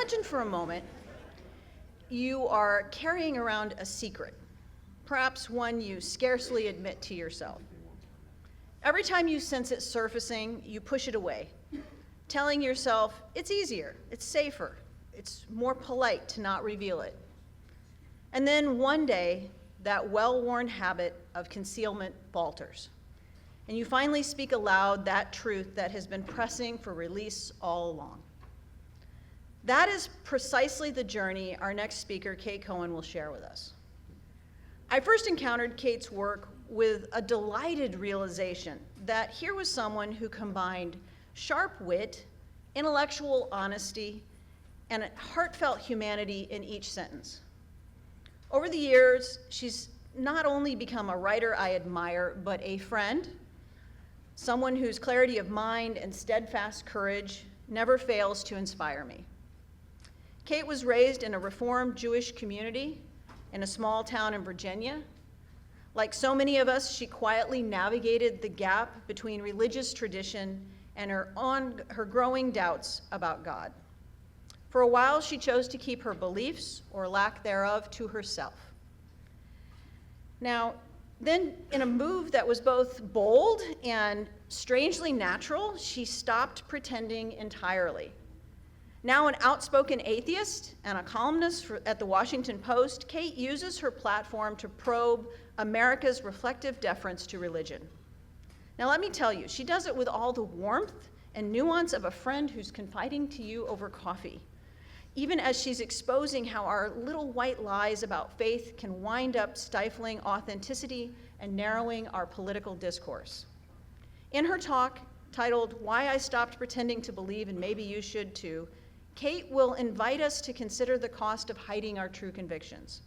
imagine for a moment you are carrying around a secret, perhaps one you scarcely admit to yourself. Every time you sense it surfacing, you push it away, telling yourself it's easier, it's safer, it's more polite to not reveal it. And then one day, that well-worn habit of concealment falters, and you finally speak aloud that truth that has been pressing for release all along. That is precisely the journey our next speaker, Kate Cohen, will share with us. I first encountered Kate's work with a delighted realization that here was someone who combined sharp wit, intellectual honesty, and a heartfelt humanity in each sentence. Over the years, she's not only become a writer I admire, but a friend, someone whose clarity of mind and steadfast courage never fails to inspire me. Kate was raised in a Reformed Jewish community in a small town in Virginia. Like so many of us, she quietly navigated the gap between religious tradition and her growing doubts about God. For a while, she chose to keep her beliefs, or lack thereof, to herself. Now, then, in a move that was both bold and strangely natural, she stopped pretending entirely. Now an outspoken atheist and a columnist at the Washington Post, Kate uses her platform to probe America's reflective deference to religion. Now let me tell you, she does it with all the warmth and nuance of a friend who's confiding to you over coffee, even as she's exposing how our little white lies about faith can wind up stifling authenticity and narrowing our political discourse. In her talk, titled "Why I Stopped Pretending to Believe and Maybe You Should Too," Kate will invite us to consider the cost of hiding our true convictions.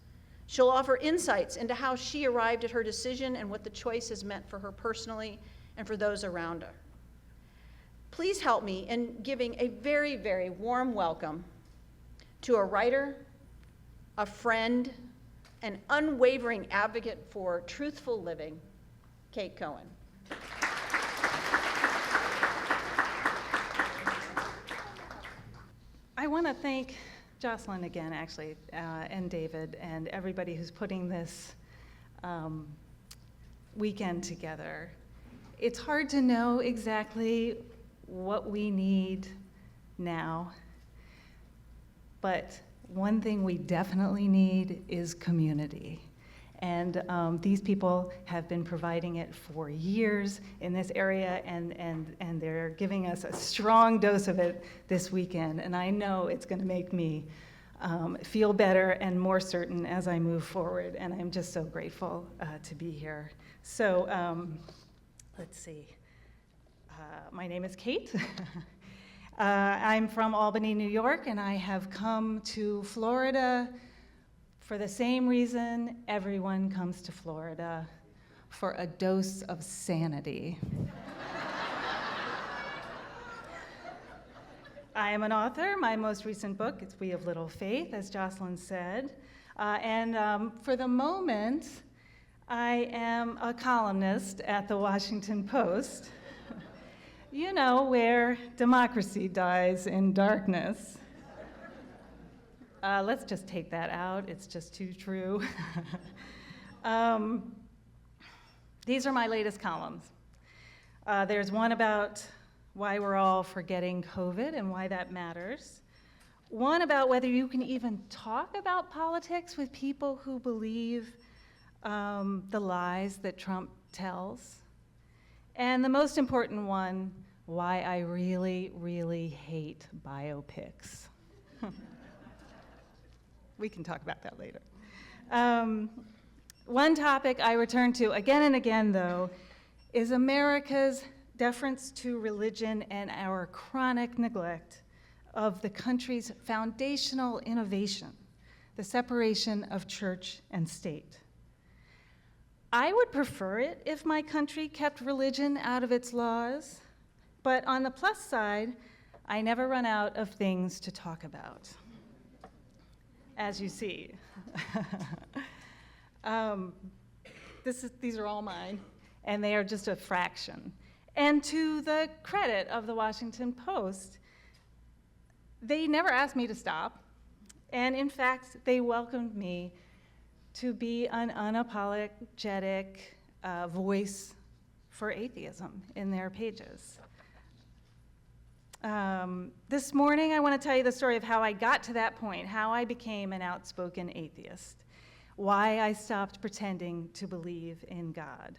She'll offer insights into how she arrived at her decision and what the choice has meant for her personally and for those around her. Please help me in giving a very, very warm welcome to a writer, a friend, an unwavering advocate for truthful living, Kate Cohen. I want to thank Jocelyn again, actually, and David, and everybody who's putting this weekend together. It's hard to know exactly what we need now, but one thing we definitely need is community. And these people have been providing it for years in this area, and they're giving us a strong dose of it this weekend. And I know it's going to make me feel better and more certain as I move forward. And I'm just so grateful to be here. So let's see. My name is Kate. I'm from Albany, New York, and I have come to Florida for the same reason everyone comes to Florida, for a dose of sanity. I am an author. My most recent book is We of Little Faith, as Jocelyn said. And for the moment, I am a columnist at the Washington Post, you know, where democracy dies in darkness. Let's just take that out. It's just too true. These are my latest columns. There's one about why we're all forgetting COVID and why that matters. One about whether you can even talk about politics with people who believe the lies that Trump tells. And the most important one, why I really, really hate biopics. We can talk about that later. One topic I return to again and again, though, is America's deference to religion and our chronic neglect of the country's foundational innovation, the separation of church and state. I would prefer it if my country kept religion out of its laws, but on the plus side, I never run out of things to talk about, as you see. These are all mine, and they are just a fraction. And to the credit of the Washington Post, They never asked me to stop, and in fact, they welcomed me to be an unapologetic voice for atheism in their pages. This morning, I want to tell you the story of how I got to that point, how I became an outspoken atheist, why I stopped pretending to believe in God.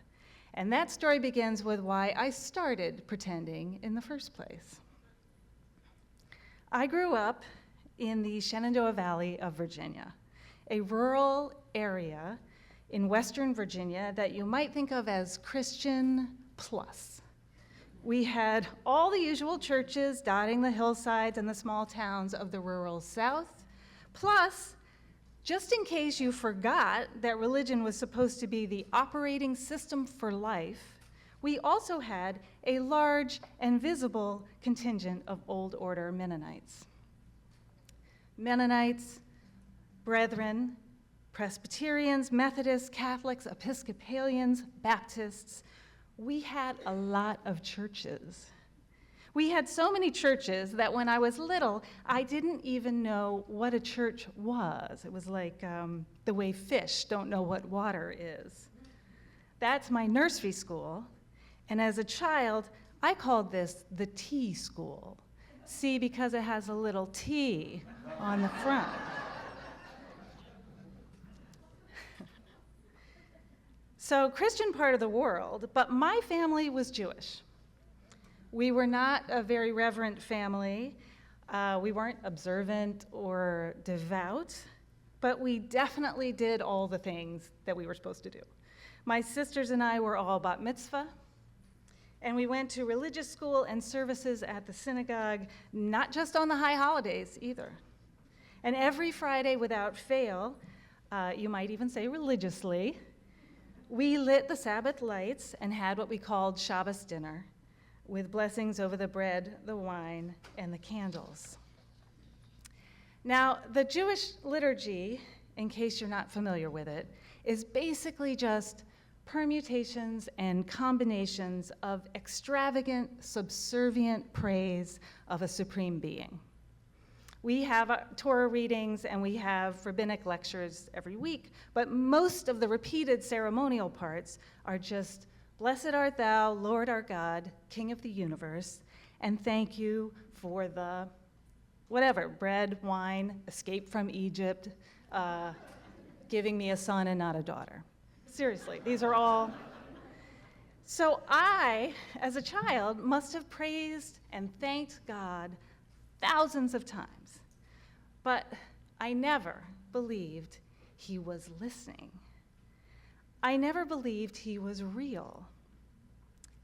And that story begins with why I started pretending in the first place. I grew up in the Shenandoah Valley of Virginia, a rural area in Western Virginia that you might think of as Christian plus. We had all the usual churches dotting the hillsides and the small towns of the rural South, plus, just in case you forgot that religion was supposed to be the operating system for life, we also had a large and visible contingent of Old Order Mennonites. Mennonites, Brethren, Presbyterians, Methodists, Catholics, Episcopalians, Baptists, we had a lot of churches. We had so many churches that when I was little, I didn't even know what a church was. It was like the way fish don't know what water is. That's my nursery school, and as a child, I called this the T school. See, because it has a little T on the front. So, Christian part of the world, but my family was Jewish. We were not a very reverent family. We weren't observant or devout, but we definitely did all the things that we were supposed to do. My sisters and I were all bat mitzvah, and we went to religious school and services at the synagogue, not just on the high holidays either. And every Friday without fail, you might even say religiously, we lit the Sabbath lights and had what we called Shabbos dinner, with blessings over the bread, the wine, and the candles. Now, the Jewish liturgy, in case you're not familiar with it, is basically just permutations and combinations of extravagant, subservient praise of a supreme being. We have Torah readings and we have rabbinic lectures every week, but most of the repeated ceremonial parts are just, "Blessed art thou, Lord our God, King of the universe, and thank you for the whatever, bread, wine, escape from Egypt, giving me a son and not a daughter." Seriously, these are all. So I, as a child, must have praised and thanked God thousands of times, but I never believed he was listening. I never believed he was real.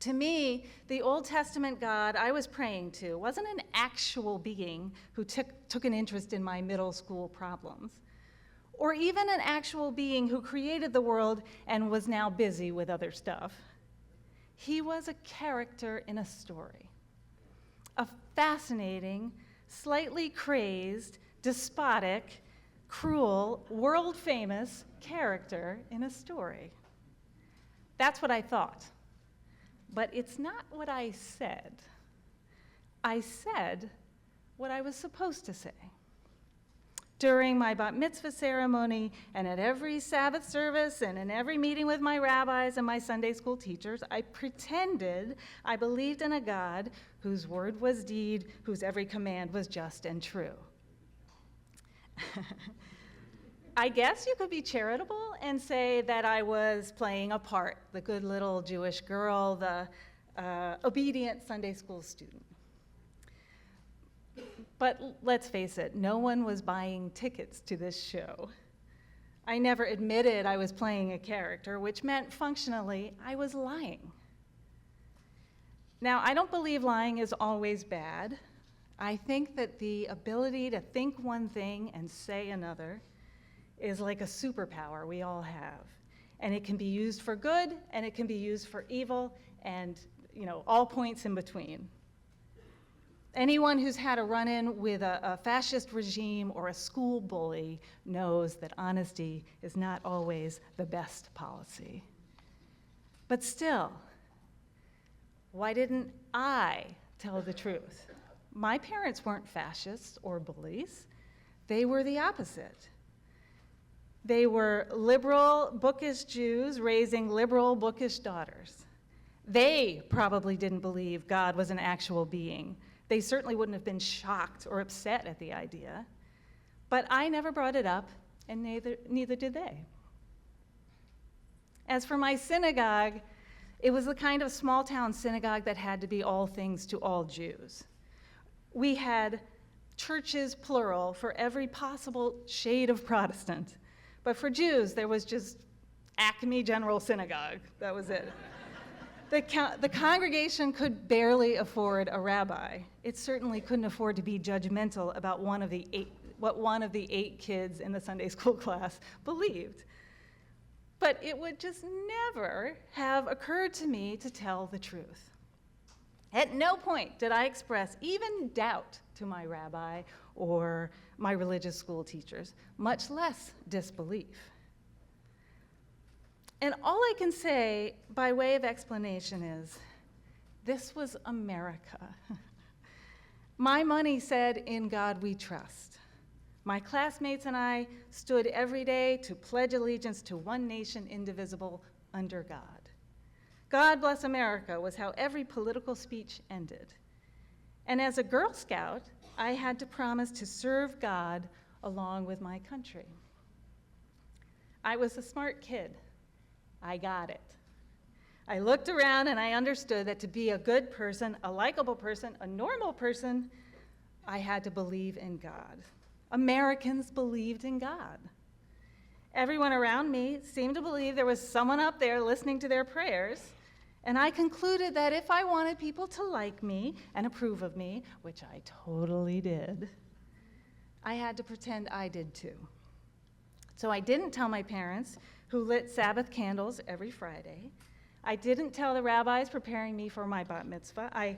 To me, the Old Testament God I was praying to wasn't an actual being who took an interest in my middle school problems, or even an actual being who created the world and was now busy with other stuff. He was a character in a story, a fascinating, slightly crazed, despotic, cruel, world-famous character in a story. That's what I thought. But it's not what I said. I said what I was supposed to say. During my bat mitzvah ceremony and at every Sabbath service and in every meeting with my rabbis and my Sunday school teachers, I pretended I believed in a God whose word was deed, whose every command was just and true. I guess you could be charitable and say that I was playing a part, the good little Jewish girl, the obedient Sunday school student. But let's face it, no one was buying tickets to this show. I never admitted I was playing a character, which meant functionally I was lying. Now, I don't believe lying is always bad. I think that the ability to think one thing and say another is like a superpower we all have. And it can be used for good, and it can be used for evil, and all points in between. Anyone who's had a run-in with a fascist regime or a school bully knows that honesty is not always the best policy. But still, why didn't I tell the truth? My parents weren't fascists or bullies. They were the opposite. They were liberal, bookish Jews raising liberal, bookish daughters. They probably didn't believe God was an actual being. They certainly wouldn't have been shocked or upset at the idea. But I never brought it up, and neither did they. As for my synagogue, it was the kind of small-town synagogue that had to be all things to all Jews. We had churches, plural, for every possible shade of Protestant. But for Jews, there was just Acme General Synagogue. That was it. The congregation could barely afford a rabbi. It certainly couldn't afford to be judgmental about what one of the 8 kids in the Sunday school class believed. But it would just never have occurred to me to tell the truth. At no point did I express even doubt to my rabbi or my religious school teachers, much less disbelief. And all I can say by way of explanation is, this was America. My money said, "In God we trust." My classmates and I stood every day to pledge allegiance to one nation indivisible under God. God bless America was how every political speech ended. And as a Girl Scout, I had to promise to serve God along with my country. I was a smart kid. I got it. I looked around and I understood that to be a good person, a likable person, a normal person, I had to believe in God. Americans believed in God. Everyone around me seemed to believe there was someone up there listening to their prayers, and I concluded that if I wanted people to like me and approve of me, which I totally did, I had to pretend I did too. So I didn't tell my parents, who lit Sabbath candles every Friday. I didn't tell the rabbis preparing me for my bat mitzvah. I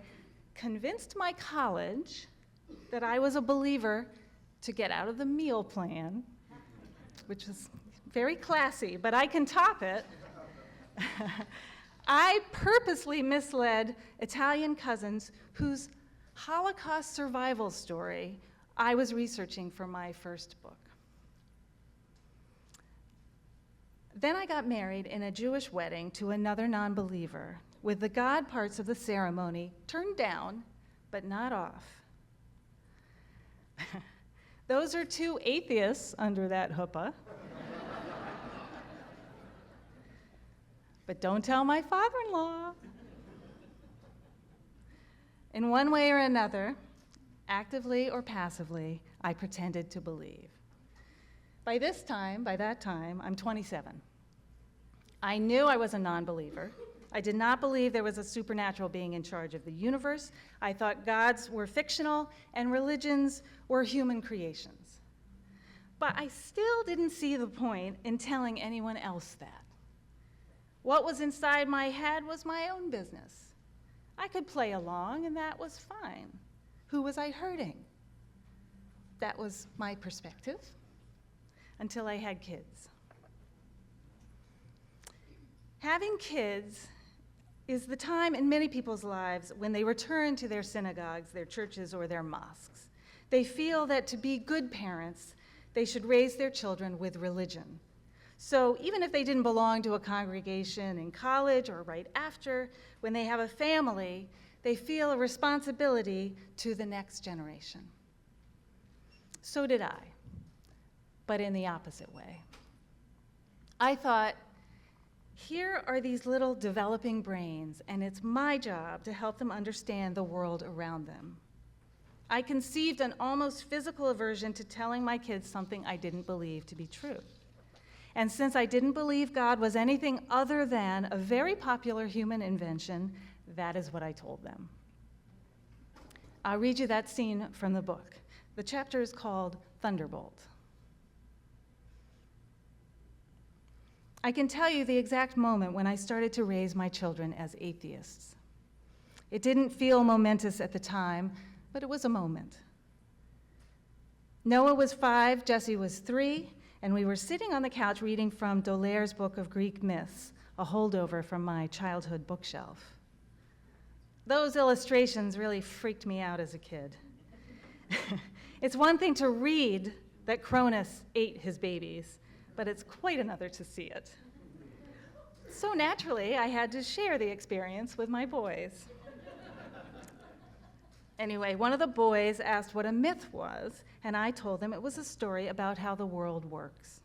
convinced my college that I was a believer to get out of the meal plan, which is very classy, but I can top it. I purposely misled Italian cousins whose Holocaust survival story I was researching for my first book. Then I got married in a Jewish wedding to another non-believer, with the God parts of the ceremony turned down, but not off. Those are 2 atheists under that chuppah. But don't tell my father-in-law. In one way or another, actively or passively, I pretended to believe. By that time, I'm 27. I knew I was a non-believer. I did not believe there was a supernatural being in charge of the universe. I thought gods were fictional and religions were human creations. But I still didn't see the point in telling anyone else that. What was inside my head was my own business. I could play along, and that was fine. Who was I hurting? That was my perspective, until I had kids. Having kids is the time in many people's lives when they return to their synagogues, their churches, or their mosques. They feel that to be good parents, they should raise their children with religion. So even if they didn't belong to a congregation in college or right after, when they have a family, they feel a responsibility to the next generation. So did I, but in the opposite way. I thought, here are these little developing brains, and it's my job to help them understand the world around them. I conceived an almost physical aversion to telling my kids something I didn't believe to be true. And since I didn't believe God was anything other than a very popular human invention, that is what I told them. I'll read you that scene from the book. The chapter is called Thunderbolt. I can tell you the exact moment when I started to raise my children as atheists. It didn't feel momentous at the time, but it was a moment. Noah was 5, Jesse was 3, and we were sitting on the couch reading from D'Aulaire's book of Greek myths, a holdover from my childhood bookshelf. Those illustrations really freaked me out as a kid. It's one thing to read that Cronus ate his babies, but it's quite another to see it. So naturally, I had to share the experience with my boys. Anyway, one of the boys asked what a myth was, and I told them it was a story about how the world works.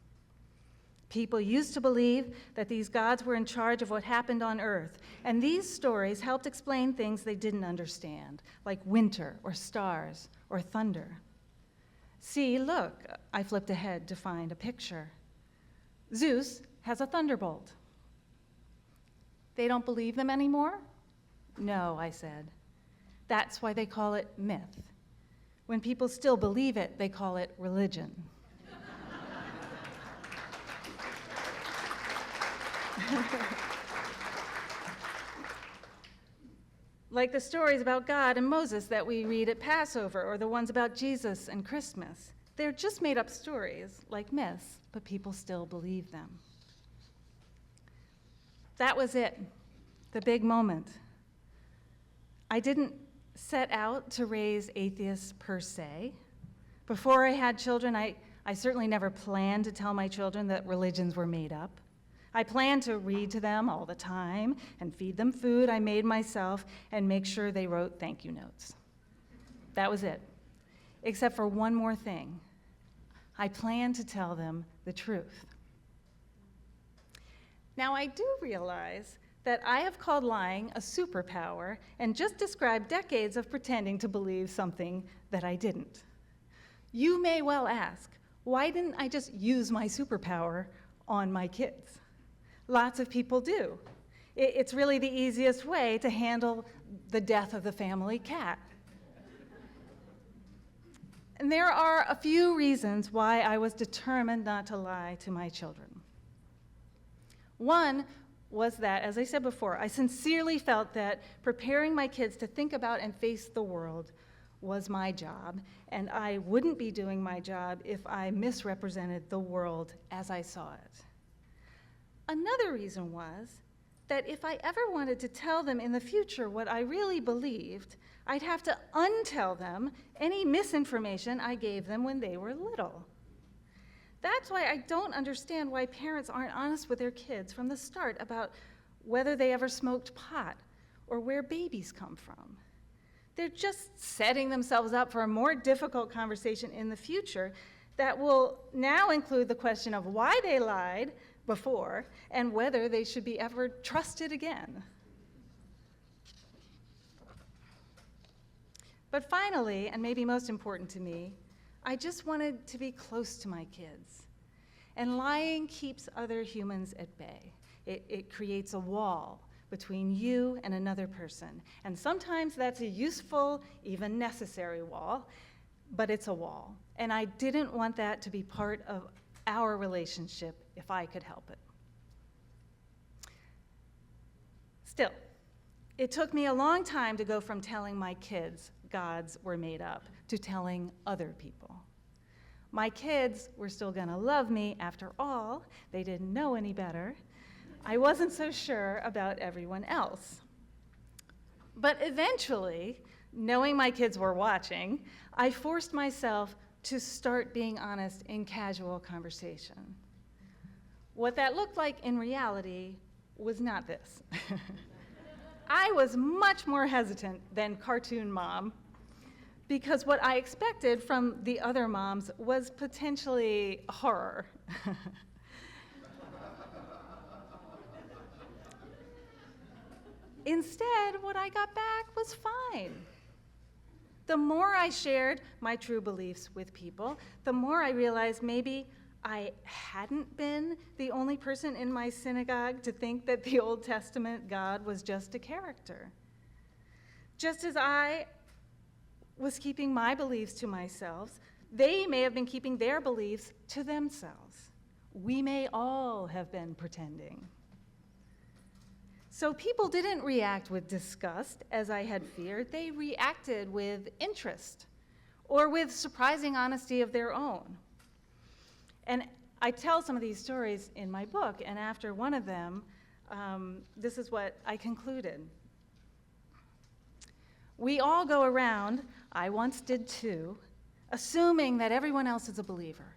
People used to believe that these gods were in charge of what happened on Earth, and these stories helped explain things they didn't understand, like winter or stars or thunder. See, look, I flipped ahead to find a picture. Zeus has a thunderbolt. They don't believe them anymore? No, I said. That's why they call it myth. When people still believe it, they call it religion. Like the stories about God and Moses that we read at Passover, or the ones about Jesus and Christmas. They're just made up stories, like myths, but people still believe them. That was it, the big moment. I didn't set out to raise atheists per se. Before I had children, I certainly never planned to tell my children that religions were made up. I planned to read to them all the time and feed them food I made myself and make sure they wrote thank you notes. That was it, except for one more thing. I planned to tell them the truth. Now, I do realize that I have called lying a superpower and just described decades of pretending to believe something that I didn't. You may well ask, why didn't I just use my superpower on my kids? Lots of people do. It's really the easiest way to handle the death of the family cat. And there are a few reasons why I was determined not to lie to my children. One was that, as I said before, I sincerely felt that preparing my kids to think about and face the world was my job, and I wouldn't be doing my job if I misrepresented the world as I saw it. Another reason was that if I ever wanted to tell them in the future what I really believed, I'd have to untell them any misinformation I gave them when they were little. That's why I don't understand why parents aren't honest with their kids from the start about whether they ever smoked pot or where babies come from. They're just setting themselves up for a more difficult conversation in the future that will now include the question of why they lied before and whether they should be ever trusted again. But finally, and maybe most important to me, I just wanted to be close to my kids. And lying keeps other humans at bay. It creates a wall between you and another person. And sometimes that's a useful, even necessary wall, but it's a wall. And I didn't want that to be part of our relationship if I could help it. Still, it took me a long time to go from telling my kids gods were made up to telling other people. My kids were still gonna love me after all. They didn't know any better. I wasn't so sure about everyone else. But eventually, knowing my kids were watching, I forced myself to start being honest in casual conversation. What that looked like in reality was not this. I was much more hesitant than cartoon mom, because what I expected from the other moms was potentially horror. Instead, what I got back was fine. The more I shared my true beliefs with people, the more I realized maybe I hadn't been the only person in my synagogue to think that the Old Testament God was just a character. Just as I was keeping my beliefs to myself, they may have been keeping their beliefs to themselves. We may all have been pretending. So people didn't react with disgust, as I had feared. They reacted with interest, or with surprising honesty of their own. And I tell some of these stories in my book, and after one of them, this is what I concluded. We all go around, I once did too, assuming that everyone else is a believer.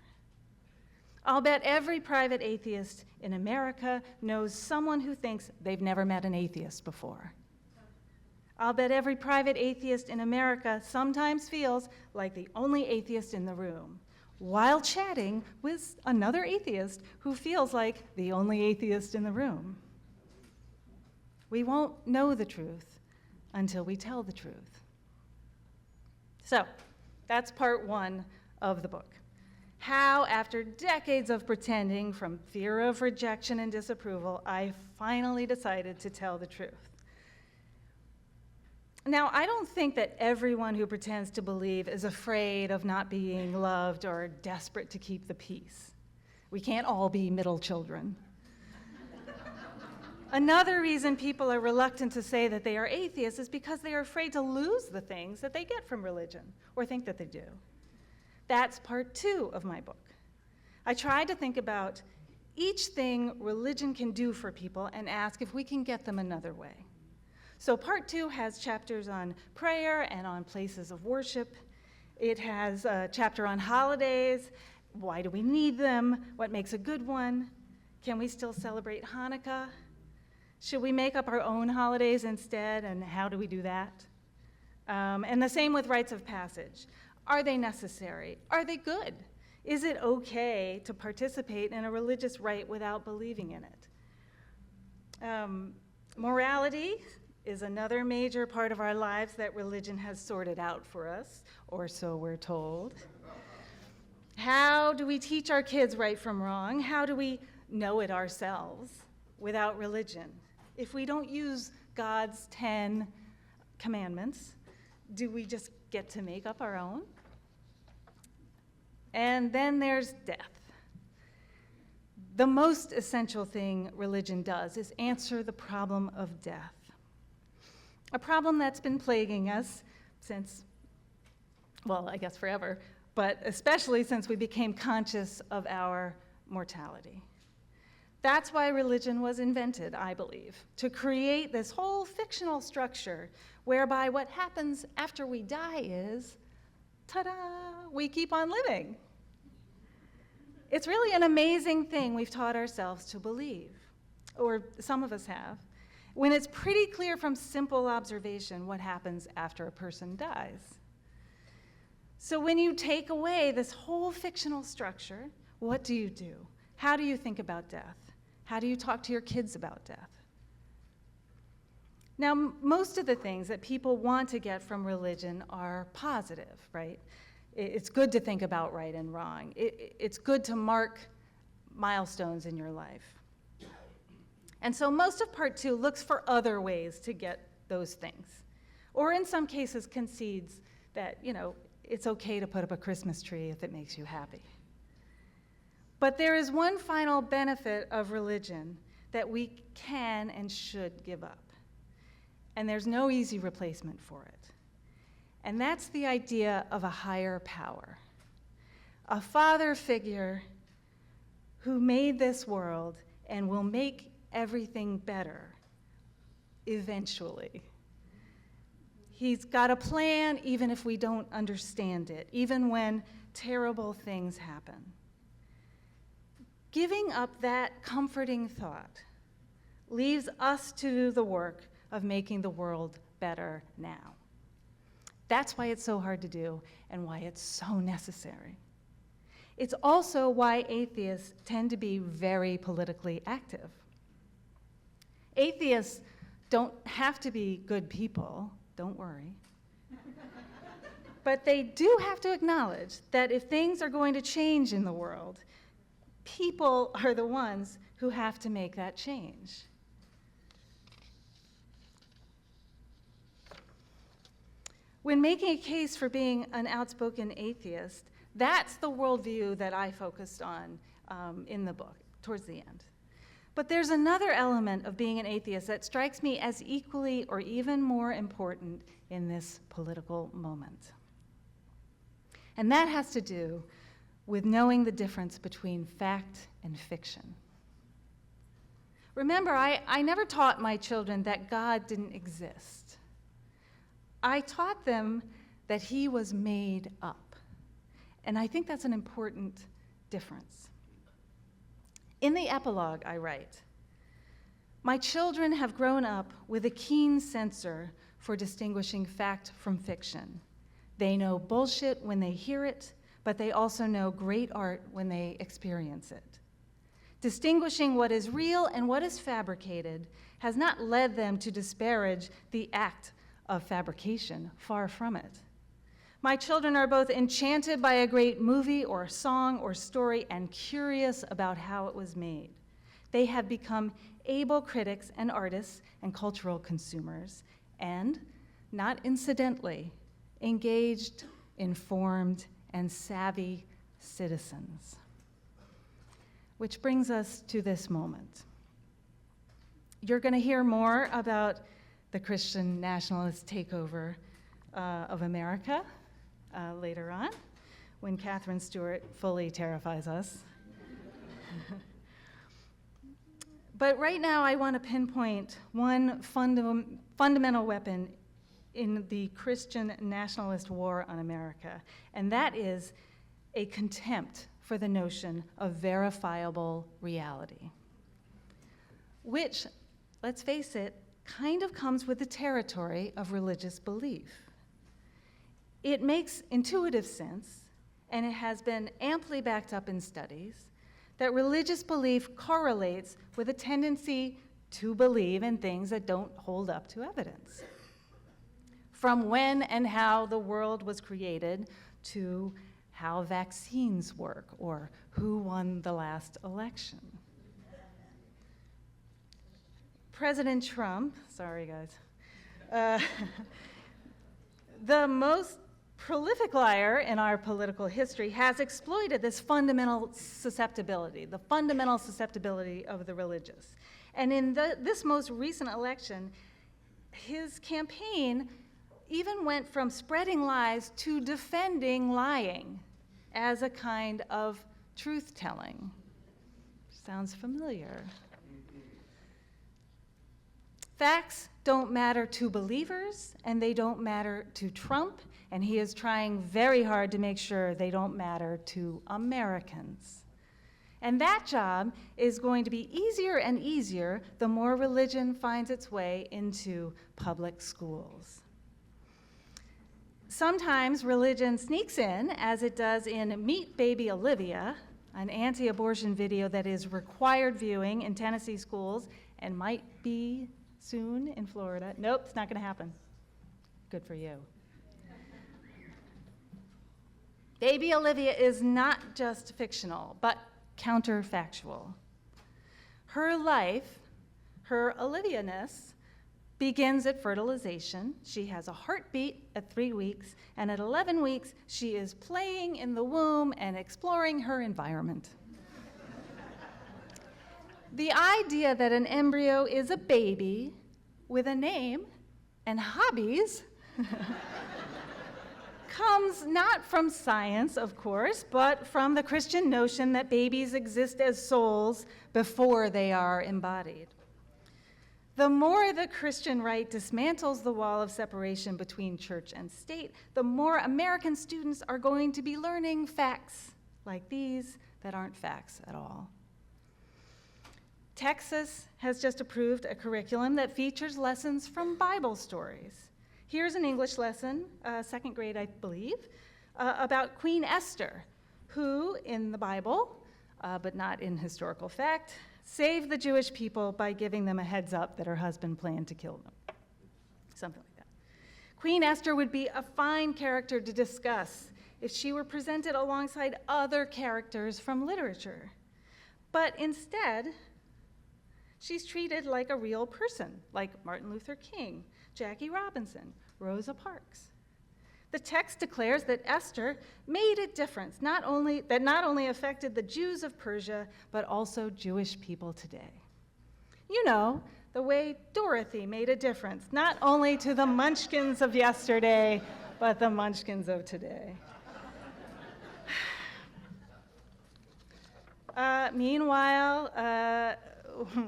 I'll bet every private atheist in America knows someone who thinks they've never met an atheist before. I'll bet every private atheist in America sometimes feels like the only atheist in the room, while chatting with another atheist who feels like the only atheist in the room. We won't know the truth until we tell the truth. So, that's part one of the book. How, after decades of pretending from fear of rejection and disapproval, I finally decided to tell the truth. Now, I don't think that everyone who pretends to believe is afraid of not being loved or desperate to keep the peace. We can't all be middle children. Another reason people are reluctant to say that they are atheists is because they are afraid to lose the things that they get from religion, or think that they do. That's part two of my book. I tried to think about each thing religion can do for people and ask if we can get them another way. So part two has chapters on prayer and on places of worship. It has a chapter on holidays. Why do we need them? What makes a good one? Can we still celebrate Hanukkah? Should we make up our own holidays instead, and how do we do that? And the same with rites of passage. Are they necessary? Are they good? Is it okay to participate in a religious rite without believing in it? Morality is another major part of our lives that religion has sorted out for us, or so we're told. How do we teach our kids right from wrong? How do we know it ourselves without religion? If we don't use God's 10 commandments, do we just get to make up our own? And then there's death. The most essential thing religion does is answer the problem of death. A problem that's been plaguing us since, well, I guess forever, but especially since we became conscious of our mortality. That's why religion was invented, I believe, to create this whole fictional structure whereby what happens after we die is, ta-da, we keep on living. It's really an amazing thing we've taught ourselves to believe, or some of us have, when it's pretty clear from simple observation what happens after a person dies. So when you take away this whole fictional structure, what do you do? How do you think about death? How do you talk to your kids about death? Now, most of the things that people want to get from religion are positive, right? It's good to think about right and wrong. It's good to mark milestones in your life. And so most of part two looks for other ways to get those things. Or in some cases concedes that, it's okay to put up a Christmas tree if it makes you happy. But there is one final benefit of religion that we can and should give up. And there's no easy replacement for it. And that's the idea of a higher power. A father figure who made this world and will make everything better eventually. He's got a plan even if we don't understand it, even when terrible things happen. Giving up that comforting thought leaves us to do the work of making the world better now. That's why it's so hard to do and why it's so necessary. It's also why atheists tend to be very politically active. Atheists don't have to be good people, don't worry. But they do have to acknowledge that if things are going to change in the world, people are the ones who have to make that change. When making a case for being an outspoken atheist, that's the worldview that I focused on in the book, towards the end. But there's another element of being an atheist that strikes me as equally or even more important in this political moment. And that has to do with knowing the difference between fact and fiction. Remember, I never taught my children that God didn't exist. I taught them that he was made up. And I think that's an important difference. In the epilogue, I write, "My children have grown up with a keen sensor for distinguishing fact from fiction. They know bullshit when they hear it, but they also know great art when they experience it. Distinguishing what is real and what is fabricated has not led them to disparage the act of fabrication, far from it. My children are both enchanted by a great movie or song or story and curious about how it was made. They have become able critics and artists and cultural consumers, and, not incidentally, engaged, informed, and savvy citizens." Which brings us to this moment. You're going to hear more about the Christian nationalist takeover of America later on, when Catherine Stewart fully terrifies us. But right now, I want to pinpoint one fundamental weapon in the Christian nationalist war on America, and that is a contempt for the notion of verifiable reality, which, let's face it, kind of comes with the territory of religious belief. It makes intuitive sense, and it has been amply backed up in studies, that religious belief correlates with a tendency to believe in things that don't hold up to evidence. From when and how the world was created to how vaccines work or who won the last election. President Trump, sorry guys, the most prolific liar in our political history, has exploited this fundamental susceptibility, the fundamental susceptibility of the religious. And in this most recent election, his campaign even went from spreading lies to defending lying as a kind of truth-telling. Sounds familiar. Facts don't matter to believers, and they don't matter to Trump, and he is trying very hard to make sure they don't matter to Americans. And that job is going to be easier and easier the more religion finds its way into public schools. Sometimes religion sneaks in, as it does in Meet Baby Olivia, an anti-abortion video that is required viewing in Tennessee schools and might be soon in Florida. Nope, it's not going to happen. Good for you. Baby Olivia is not just fictional, but counterfactual. Her life, her Olivia-ness, begins at fertilization. She has a heartbeat at 3 weeks, and at 11 weeks, she is playing in the womb and exploring her environment. The idea that an embryo is a baby with a name and hobbies comes not from science, of course, but from the Christian notion that babies exist as souls before they are embodied. The more the Christian right dismantles the wall of separation between church and state, the more American students are going to be learning facts like these that aren't facts at all. Texas has just approved a curriculum that features lessons from Bible stories. Here's an English lesson, second grade, I believe, about Queen Esther, who in the Bible, but not in historical fact, saved the Jewish people by giving them a heads up that her husband planned to kill them. Something like that. Queen Esther would be a fine character to discuss if she were presented alongside other characters from literature. But instead, she's treated like a real person, like Martin Luther King, Jackie Robinson, Rosa Parks. The text declares that Esther made a difference, not only affected the Jews of Persia, but also Jewish people today. You know, the way Dorothy made a difference, not only to the munchkins of yesterday, but the munchkins of today. Meanwhile,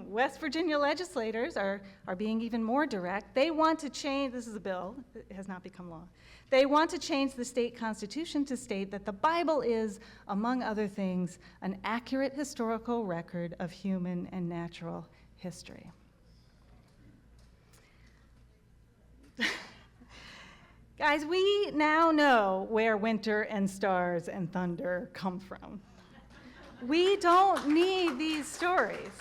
West Virginia legislators are being even more direct. They want to change, this is a bill, it has not become law. They want to change the state constitution to state that the Bible is, among other things, an accurate historical record of human and natural history. Guys, we now know where winter and stars and thunder come from. We don't need these stories,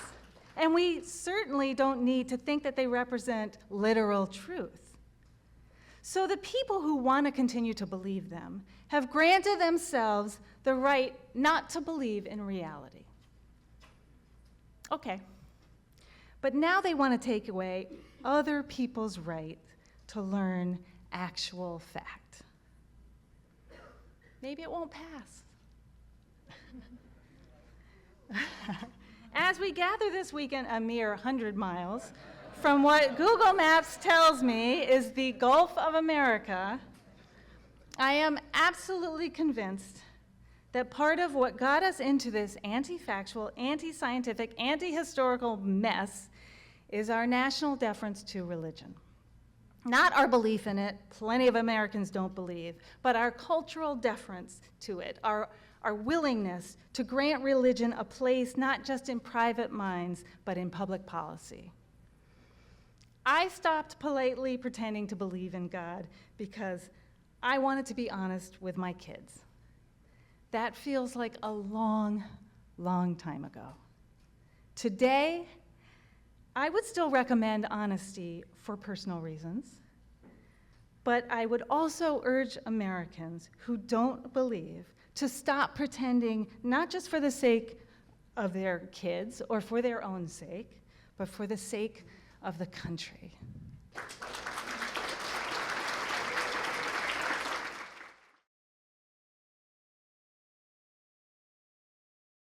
and we certainly don't need to think that they represent literal truth. So the people who want to continue to believe them have granted themselves the right not to believe in reality. Okay, but now they want to take away other people's right to learn actual fact. Maybe it won't pass. As we gather this weekend a mere 100 miles from what Google Maps tells me is the Gulf of America, I am absolutely convinced that part of what got us into this anti-factual, anti-scientific, anti-historical mess is our national deference to religion. Not our belief in it, plenty of Americans don't believe, but our cultural deference to it, our willingness to grant religion a place not just in private minds, but in public policy. I stopped politely pretending to believe in God because I wanted to be honest with my kids. That feels like a long, long time ago. Today, I would still recommend honesty for personal reasons, but I would also urge Americans who don't believe to stop pretending, not just for the sake of their kids or for their own sake, but for the sake of the country.